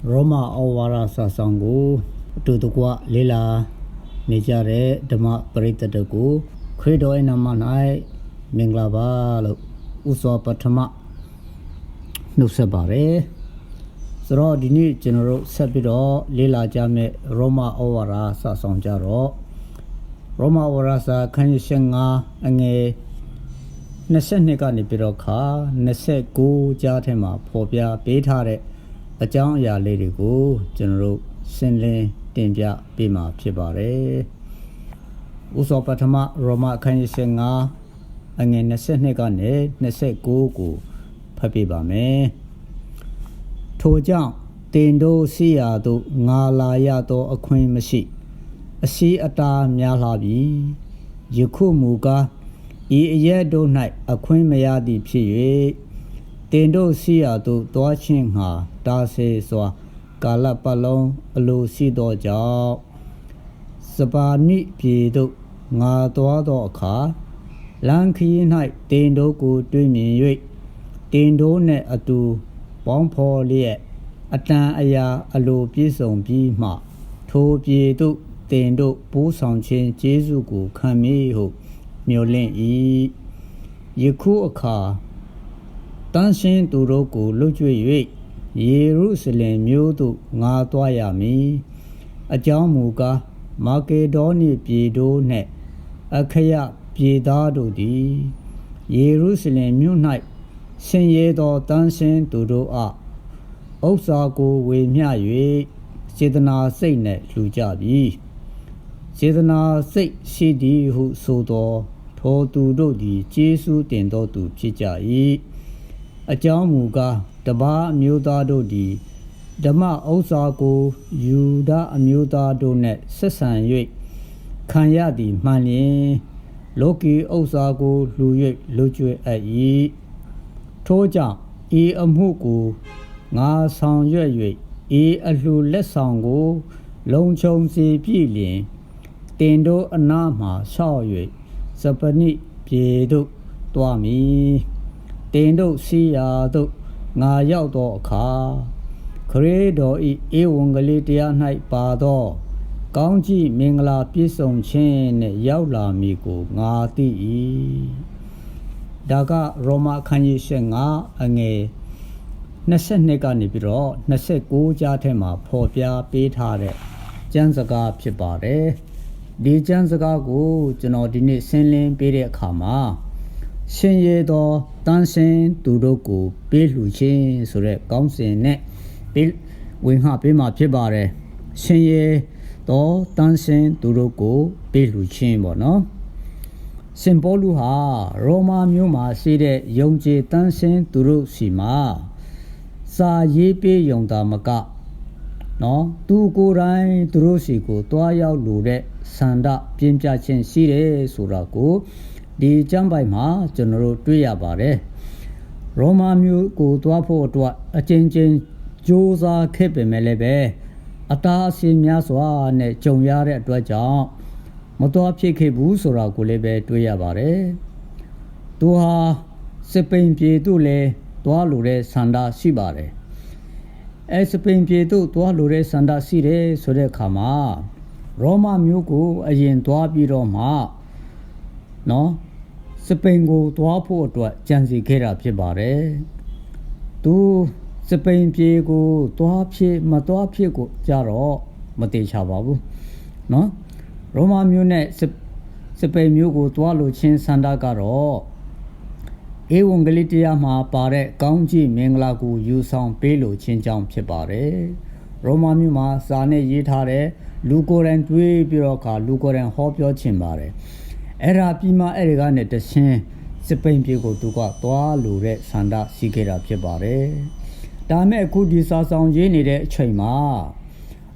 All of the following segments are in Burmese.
ရောမဩဝါဒစာဆောင်ကိုအတူတကွလေ့လာနေကြတဲ့ဓမ္မပရိသတ်တို့ကိုခရစ်တော်ရဲ့နာမ၌မင်္ဂလာပါလို့ဥစွာပထမနှုတ်ဆက်ပါတယ်ဆိုတော့ဒီနေ့ကျွန်တော်တို့ဆက်ပြီးတော့လေ့လာကြမယ့်ရောမဩဝါဒစာဆောင်ကြတော့ရောမဩဝါဒစာခန်းကြီး5အငယ်22ကနေပြီးတော့ခါ29ကြားထဲမှာဖော်ပြပေးထားတဲ့အကြောင်းအရာလေးတွေကိုကျွန်တော်တို့ရှင်းလင်းတင်ပြပေးမှာဖြစ်ပါတယ်ဥစ္စာပထမရောမအခန်းကြီး5အငယ်22ကနေ29ကိုဖတ်ပြပါမယ်ထိုကြောင့်တင်တို့စီရာတို့ငါလာရသောအခွင့်မရှိအစီအတာများလာပြီယခုမူကားဤအရက်တို့၌အခွင့်မရသည်ဖြစ်၍တင်တို့စီရာတို့တွားခြင်းဟာတာစေစွာကာလပတ်လုံးအလိုရှိသောကြောင့်စပါနိပြေတို့ငါတွားသောအခါလမ်းခရီး၌တင်တို့ကိုတွေ့မြင်၍တင်တို့နှင့်အတူပေါင်းဖော်လျက်အတန်အရာအလိုပြည့်စုံပြီးမှထိုပြေတို့တင်တို့ပိုးဆောင်ခြင်းကျေးဇူးကိုခံမည်ဟုမျှော်လင့်၏ယခုအခါတန်ရှင်းသူတို့ကိုလှုပ်ကြွ၍ယေရုရှလင်မြို့သို့ငါသွားရမည်အကြောင်းမူကားမာကေဒေါနိပြည်တို့နှင့်အခရပြည်သားတို့သည်ယေရုရှလင်မြို့၌ဆင်းရဲသောတန်ရှင်းသူတို့အားဥစ္စာကိုဝေမျှ၍စေတနာစိတ်နှင့်လှူကြပြီစေတနာစိတ်ရှိသည်ဟုဆိုသောထိုသူတို့သည်ကျေးဇူးတင်သောသူဖြစ်ကြ၏အကြောင်းမူကားတပါးအမျိုးသားတို့သည်ဓမ္မဥစ္စာကိုယူဒအမျိုးသားတို့နှင့်ဆက်ဆံ၍ခံရသည်မှန်လျင်လောကီဥစ္စာကိုလှူ၍လှုပ်ကြွအပ်၏ထို့ကြောင့်ဤအမှုကိုငါဆောင်ရွက်၍ဤအလှူလက်ဆောင်ကိုလုံခြုံစေပြီလျင်တင်တို့အနားမှဆောက်၍စပနိပြေတို့တွားမည်တင်တို့စီရာတို့ငါရောက်သောအခါခရစ်တော်၏ဧဝံဂေလိတရား၌ပါသောကောင်းကြီးမင်္ဂလာပြည့်စုံခြင်းနှင့်ရောက်လာမည်ကိုငါသိ၏ဒါကရောမအခန်းကြီး5အငယ်22ကနေပြီးတော့29ကြားထဲမှာဖော်ပြပေးထားတဲ့ကျမ်းစကားဖြစ်ပါတယ်ဒီကျမ်းစကားကိုကျွန်တော်ဒီနေ့ရှင်းလင်းပေးတဲ့အခါမှာရှင်ရသောတန်ရှင်းသူတို့ကိုပေးလှူခြင်းဆိုတဲ့ကောင်းစဉ်နဲ့ဝင်ဟပေးမှာဖြစ်ပါတယ်ရှင်ရသောတန်ရှင်းသူတို့ကိုပေးလှူခြင်းပေါ့နော်ရှင်ပေါလုဟာရောမာမြို့မှာရှိတဲ့ယုံကြည်တန်ရှင်းသူတို့စီမှာစာရေးပေးယုံတာမကနော်သူကိုယ်တိုင်သူတို့စီကိုတွားရောက်လို့တဲ့ဆန္ဒပြင်းပြခြင်းရှိတယ်ဆိုတာကိုဒီကျမ်းပိုက်မှာကျွန်တော်တို့တွေ့ရပါတယ်ရောမာမျိုးကိုတွားဖို့အတွက်အချင်းချင်းကြိုးစားခဲ့ပေမဲ့လည်းပဲအတားအဆီးများစွာနဲ့ကြုံရတဲ့အတွက်ကြောင့်မတွားဖြစ်ခဲ့ဘူးဆိုတာကိုလည်းပဲတွေ့ရပါတယ်သူဟာစပိန်ပြည်သို့လည်းတွားလို့တဲ့ဆန္ဒရှိပါတယ်စပိန်ပြည်သို့တွားလို့တဲ့ဆန္ဒရှိတယ်ဆိုတဲ့အခါမှာရောမမျိုးကိုအရင်တွားပြီးတော့မှနော်စပိန်ကိုတွားဖို့အတွက်ကြံစီခဲ့တာဖြစ်ပါတယ်သူစပိန်ပြည်ကိုတွားဖြစ်မတွားဖြစ်ကိုကြတော့မတေချပါဘူးနော်ရောမမျိုးနဲ့စပိန်မျိုးကိုတွားလို့ချင်းဆန္ဒကတော့ဧဝံဂေလိတရားမှာပါတဲ့ကောင်းကြီးမင်္ဂလာကိုယူဆောင်ပေးလို့ချင်းကြောင်းဖြစ်ပါတယ်ရောမမျိုးမှာစာနဲ့ရေးထားတဲ့လူကိုယ်တိုင်တွေးပြီးတော့လူကိုယ်တိုင်ဟောပြောခြင်းပါတယ်အဲ့ဒါပြီးမှအဲ့ဒီကနေတချင်းစပိန်ပြည်ကိုသူကသွားလို့တဲ့ဆန္ဒရှိခဲ့တာဖြစ်ပါတယ်ဒါမဲ့အခုဒီစာဆောင်ရေးနေတဲ့အချိန်မှာ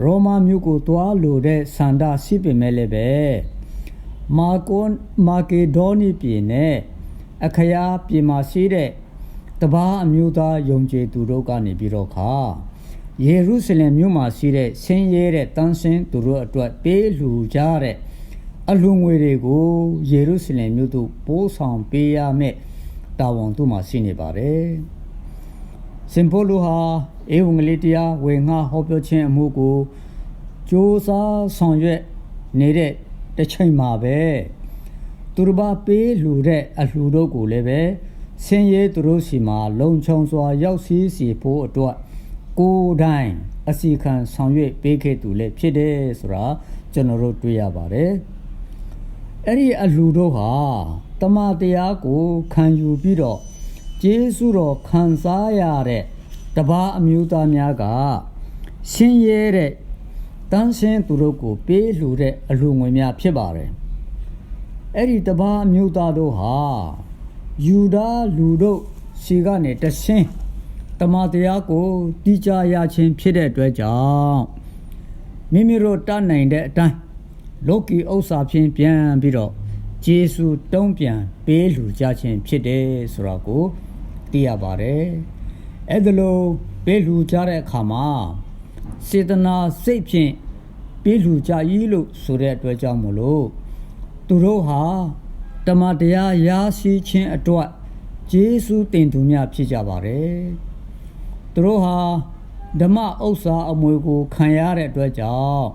ရောမမျိုးကိုသွားလို့တဲ့ဆန္ဒရှိပေမဲ့လည်းပဲမာကေဒေါနိပြည်နဲ့အခရာပြည်မှာရှိတဲ့တပါးအမျိုးသားယုံကြည်သူတို့ကနေပြီးတော့ယေရုရှလင်မြို့မှာရှိတဲ့ဆင်းရဲတဲ့တန်ရှင်းသူတို့အတွက်ပေးလှူကြတဲ့အလှူငွေတွေကိုယေရုရှလင်မြို့သို့ပို့ဆောင်ပေးရမယ့်တာဝန်သူမှရှိနေပါတယ်ရှင်ပေါလုဟာ ဧဝံဂေလိတရားဝေငှဟောပြောခြင်းအမှုကိုကြိုးစားဆောင်ရွက်နေတဲ့တစ်ချိန်မှာပဲသူတစ်ပါးပေးလှူတဲ့အလှူတို့ကိုလည်းပဲဆင်းရဲသူတို့စီမှာလုံခြုံစွာရောက်စီဖို့အတွက်ကိုယ်တိုင်အစီခံဆောင်ရွက်ပေးခဲ့သူလည်းဖြစ်တယ်ဆိုတာကျွန်တော်တို့တွေ့ရပါတယ်အဲ့ဒီအလှူတို့ဟာတမန်တရားကိုခံယူပြီးတော့ကျေးဇူးတော်ခံစားရတဲ့တပါးအမျိုးသားများကဆင်းရဲတဲ့တန်းရှင်းသူတို့ကိုပေးလှူတဲ့အလှူငွေများဖြစ်ပါတယ်အဲ့ဒီတပါးအမျိုးသားတို့ဟာယူဒာလူတို့စီကနေတဆင်းတမန်တရားကိုတီးကြရခြင်းဖြစ်တဲ့အတွက်ကြောင့်မိမိတို့တတ်နိုင်တဲ့အတိုင်းလောကီဥစ္စာဖြင့်ပြန်ပြီးတော့ယေရှုတုံးပြန်ပေးလှူကြခြင်းဖြစ်တယ်ဆိုတာကိုသိရပါတယ်အဲ့ဒါလို့ပေးလှူကြတဲ့အခါမှာစေတနာစိတ်ဖြင့်ပေးလှူကြ၏လို့ဆိုတဲ့အတွက်ကြောင့်မို့လို့သူတို့ဟာတမန်တရားရရှိခြင်းအတွက်ယေရှုတင်သူများဖြစ်ကြပါတယ်သူတို့ဟာဓမ္မဥစ္စာအမွေကိုခံရတဲ့အတွက်ကြောင့်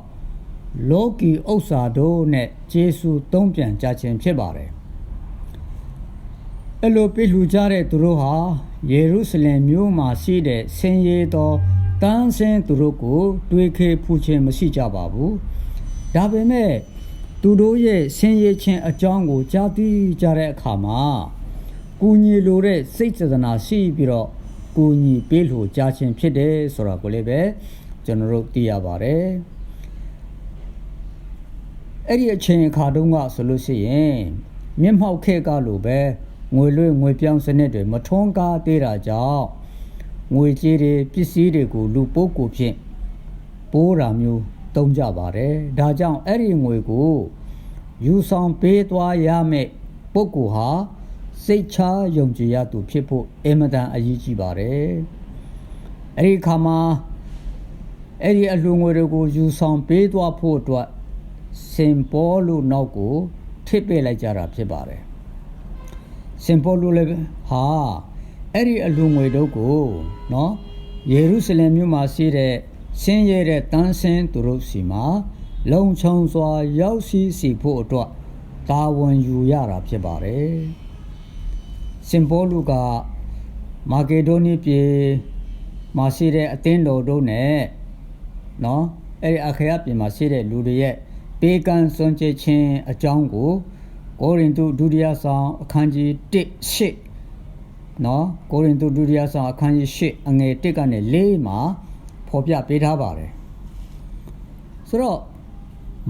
လောကီဥစ္စာတို့နဲ့ယေရှုသုံးပြန်ကြခြင်းဖြစ်ပါတယ်အဲ့လိုပေးလှူကြတဲ့သူတို့ဟာယေရုရှလင်မြို့မှာရှိတဲ့ဆင်းရဲသောတန်းဆင်းသူတို့ကိုတွေ့ခဲ့ဖူးခြင်းမရှိကြပါဘူးဒါပေမဲ့သူတို့ရဲ့ဆင်းရဲခြင်းအကြောင်းကိုကြားသိကြတဲ့အခါမှာကူညီလိုတဲ့စိတ်စေတနာရှိပြီးတော့ကူညီပေးလှူကြခြင်းဖြစ်တယ်ဆိုတာကိုလည်းပဲကျွန်တော်တို့သိရပါတယ်အဲ့ဒီအချိန်အခါတုန်းကဆိုလို့ရှိရင်မျက်မှောက်ခဲ့ကလို့ပဲငွေလွှဲငွေပြောင်းစနစ်တွေမထွန်းကားသေးတာကြောင့်ငွေကြေးတွေပစ္စည်းတွေကိုလူပုဂ္ဂိုလ်ဖြင့်ပိုးတာမျိုးသုံးကြပါတယ်ဒါကြောင့်အဲ့ဒီငွေကိုယူဆောင်ပေးသွားရမယ့်ပုဂ္ဂိုလ်ဟာစိတ်ချယုံကြည်ရသူဖြစ်ဖို့အင်မတန်အရေးကြီးပါတယ်အဲ့ဒီခါမှာအဲ့ဒီအလှူငွေတွေကိုယူဆောင်ပေးသွားဖို့အတွက်စင်ပေါ်လူနောက်ကိုထစ်ပစ်လိုက်ကြတာဖြစ်ပါတယ်စင်ပေါ်လူလည်းဟာအဲ့ဒီအလှူငွေတို့ကိုနော်ယေရုရှလင်မြို့မှာရှိတဲ့ဆင်းရဲတဲ့တန်းဆင်းသူတို့စီမှာလုံခြုံစွာရောက်စီဖို့အတွက်တာဝန်ယူရတာဖြစ်ပါတယ်စင်ပေါ်လူကမာကေဒိုနီပြည်မှာရှိတဲ့အသင်းတော်တို့နဲ့နော်အဲ့ဒီအခရာပြည်မှာရှိတဲ့လူတွေရဲ့ပေကံစွန့်ကြဲခြင်းအကြောင်းကိုကိုရိန္သုဒုတိယဆောင်အခန်းကြီး1:8နော်ကိုရိန္သုဒုတိယဆောင်အခန်းကြီး8အငယ်1ကနေ4မှာဖော်ပြပေးထားပါတယ်ဆိုတော့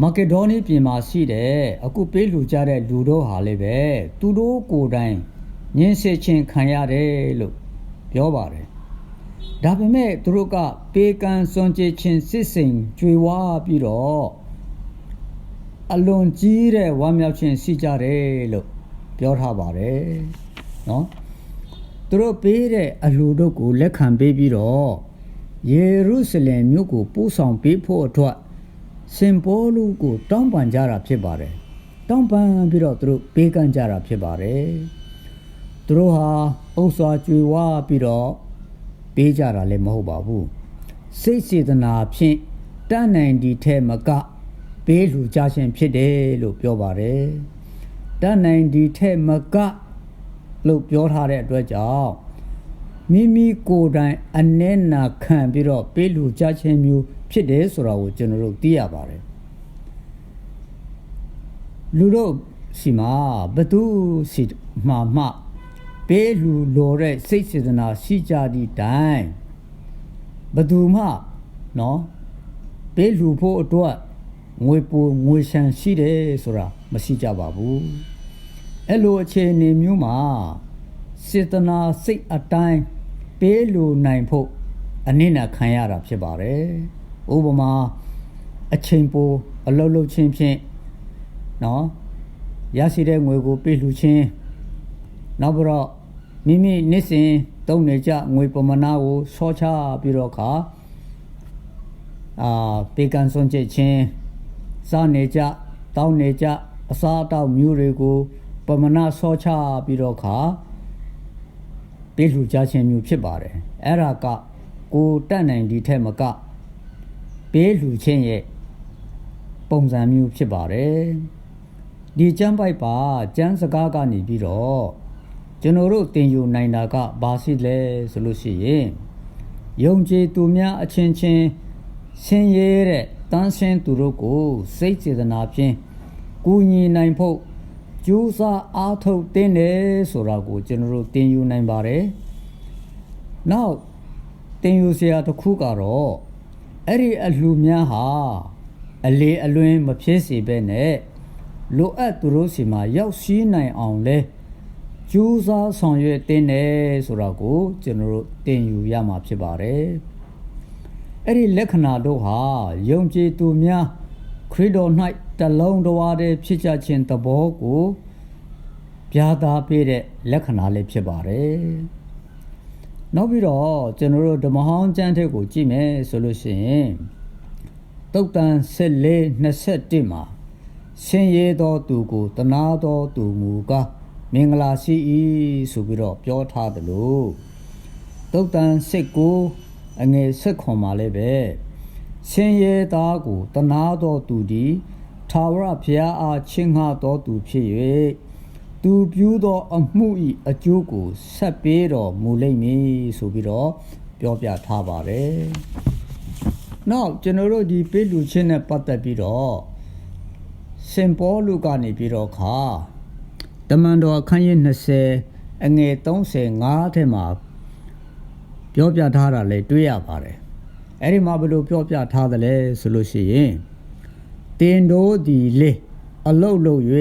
မာကေဒိုနီပြည်မှာရှိတဲ့အခုပေးလှူကြတဲ့လူတို့ဟာလည်းပဲသူတို့ကိုယ်တိုင်ညှင်းဆဲခြင်းခံရတယ်လို့ပြောပါတယ်ဒါပေမဲ့သူတို့ကပေကံစွန့်ကြဲခြင်းစစ်စိမ်ကြွေဝါပြီးတော့အလွန်ကြီးတဲ့ဝမ်းမြောက်ခြင်းရှိကြတယ်လို့ပြောထားပါတယ်နော်သူတို့ပေးတဲ့အလှူတို့ကိုလက်ခံပေးပြီးတော့ယေရုရှလင်မြို့ကိုပို့ဆောင်ပေးဖို့အတွက်စင်ပေါ်လူကိုတောင်းပန်ကြတာဖြစ်ပါတယ်တောင်းပန်ပြီးတော့သူတို့ပေးကမ်းကြတာဖြစ်ပါတယ်သူတို့ဟာဥစ္စာကြွေဝါပြီးတော့ပေးကြတာလည်းမဟုတ်ပါဘူးစိတ်စေတနာဖြင့်တတ်နိုင်ဒီထဲမကပေးလှူကြခြင်းဖြစ်တယ်လို့ပြောပါတယ်တတ်နိုင်ဒီထဲမကလို့ပြောထားတဲ့အတွက်ကြောင့်မိမိကိုယ်တိုင်အနည်းနာခံပြီးတော့ပေးလှူကြခြင်းမျိုးဖြစ်တယ်ဆိုတာကိုကျွန်တော်တို့သိရပါတယ်လူတို့စီမှာဘသူစီမှပေးလှူလိုတဲ့စိတ်စေတနာရှိကြသည့်တိုင်ဘသူမှနော်ပေးလှူဖို့အတွက်ငွေပူငွေရှန်ရှိတယ်ဆိုတာမရှိကြပါဘူးအဲ့လိုအခြေအနေမျိုးမှာစေတနာစိတ်အတိုင်းပေးလှူနိုင်ဖို့အနည်းနာခံရတာဖြစ်ပါတယ်ဥပမာအချိန်ပိုအလုပ်လုပ်ခြင်းဖြင့်နော်ရရှိတဲ့ငွေကိုပေးလှူခြင်းနောက်ပြီးတော့မိမိနေ့စဉ်သုံးနေကြငွေပမာဏကိုစောချပြီးတော့ခါပေကံစွန့်ကြဲခြင်းစားနေကြတောင်းနေကြအစားအသောက်မျိုးတွေကိုပမာဏစောချပြီးတော့ခါပေးလှူကြခြင်းမျိုးဖြစ်ပါတယ်အဲ့ဒါက ကိုတက်နိုင်ဒီထက်မကပေးလူချင်းရဲ့ပုံစံမျိုးဖြစ်ပါတယ်ဒီကျမ်းပိုက်ပါကျမ်းစကားကနေပြီးတော့ကျွန်တော်တို့တင်ယူနိုင်တာကဘာရှိလဲဆိုလို့ရှိရင်ယုံကြည်သူများအချင်းချင်းဆင်းရဲတဲ့တန်းရှင်းသူတို့ကိုစိတ်စေတနာဖြင့်ကူညီနိုင်ဖို့ကြိုးစားအားထုတ်တင်တယ်ဆိုတာကိုကျွန်တော်တို့တင်ယူနိုင်ပါတယ်နောက်တင်ယူစရာတစ်ခုကတော့အဲ့ဒီအလှများဟာအလေအလွင်မဖြစ်စေဘဲနဲ့လိုအပ်သူတို့စီမှာရောက်ရှိနိုင်အောင်လဲကြိုးစားဆောင်ရွက်တင်တယ်ဆိုတာကိုကျွန်တော်တို့တင်ယူရမှာဖြစ်ပါတယ်အဲ့ဒီလက္ခဏာတို့ဟာယုံကြည်သူများခရစ်တော်၌တလုံးတဝါတည်းဖြစ်ကြခြင်းသဘောကိုပြသပေးတဲ့လက္ခဏာလေးဖြစ်ပါတယ်နောက်ပြီးတော့ကျွန်တော်တို့ဓမ္မဟောင်းကျမ်းထဲကိုကြည့်မယ်ဆိုလို့ရှိရင်တုတ်တန်14:21မှာဆင်းရဲသောသူကိုတနာသောသူမူကားမင်္ဂလာရှိ၏ဆိုပြီးတော့ပြောထားသလိုတုတ်တန်19:19မှာလည်းပဲဆင်းရဲသားကိုတနာသောသူသည်ထာဝရဘုရားအားချီးငှားသောသူဖြစ်၍သူပြုသောအမှု၏အကျိုးကိုဆက်ပေးတော်မူလိမ့်မည်ဆိုပြီးတော့ပြောပြထားပါတယ်။နောက်ကျွန်တော်တို့ဒီပေးလူချင်းနဲ့ပတ်သက်ပြီးတော့စင်ပေါလုကနေပြီးတော့ခါတမန်တော်အခန်းကြီး20:35ထဲမှာပြောပြထားတာလည်းတွေ့ရပါတယ်။အဲ့ဒီမှာဘယ်လိုပြောပြထားသလဲဆိုလို့ရှိရင်တင်တို့ဒီလေအလုတ်လုတ်၍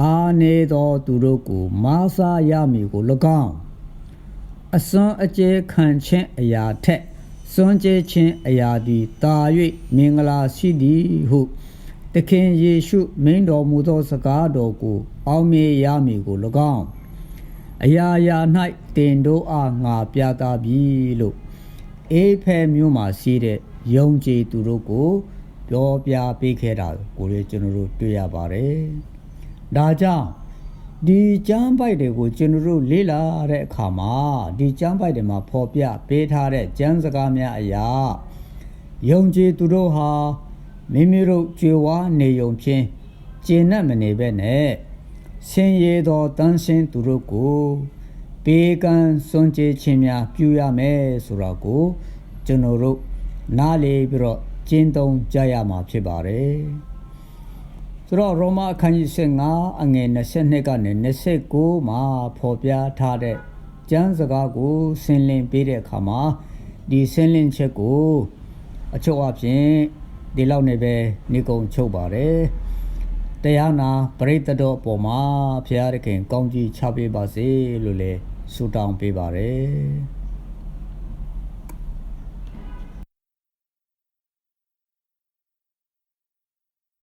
အာနေသောသူတို့ကိုမာစားရမည်ကို၎င်းအစွမ်းအကျဲခံခြင်းအရာထက်စွန့်ကြဲခြင်းအရာသည်တာ၍မင်္ဂလာရှိသည်ဟုသခင်ယေရှုမိန့်တော်မူသောစကားတော်ကိုအောက်မေ့ရမည်ကို၎င်းအရာရာ၌တင်တို့အားငါပြသပြီလို့အေဖဲမြို့မှာရှိတဲ့ယုံကြည်သူတို့ကိုပြောပြပေးခဲ့တာကိုလည်းကျွန်တော်တို့တွေ့ရပါတယ်။ဒါကြောင့်ဒီကျမ်းပိုက်တွေကိုကျွန်တော်တို့လေ့လာတဲ့အခါမှာဒီကျမ်းပိုက်တွေမှာဖော်ပြပေးထားတဲ့ကျမ်းစကားများအရာယုံကြည်သူတို့ဟာမိမိတို့ကြွယ်ဝနေုံဖြင့်ကျေနပ်မနေပဲနဲ့ဆင်းရဲသောတန်ရှင်းသူတို့ကိုပေးကမ်းစွန့်ကြဲခြင်းများပြုရမယ်ဆိုတာကိုကျွန်တော်တို့နားလည်ပြီးတော့ကျင့်သုံးကြရမှာဖြစ်ပါတယ်ဆိုတော့ရောမအခန်းကြီး15:22ကနေ29မှာဖော်ပြထားတဲ့ကျမ်းစကားကိုဆင်းလင်းပေးတဲ့အခါမှာဒီဆင်းလင်းချက်ကိုအချုပ်အဖြစ်ဒီလောက်နဲ့ပဲနေကုန်ချုပ်ပါတယ်တရားနာပရိသတ်တော်အပေါ်မှာဘုရားသခင်ကောင်းကြီးချပေးပါစေလို့လည်းဆုတောင်းပေးပါတယ်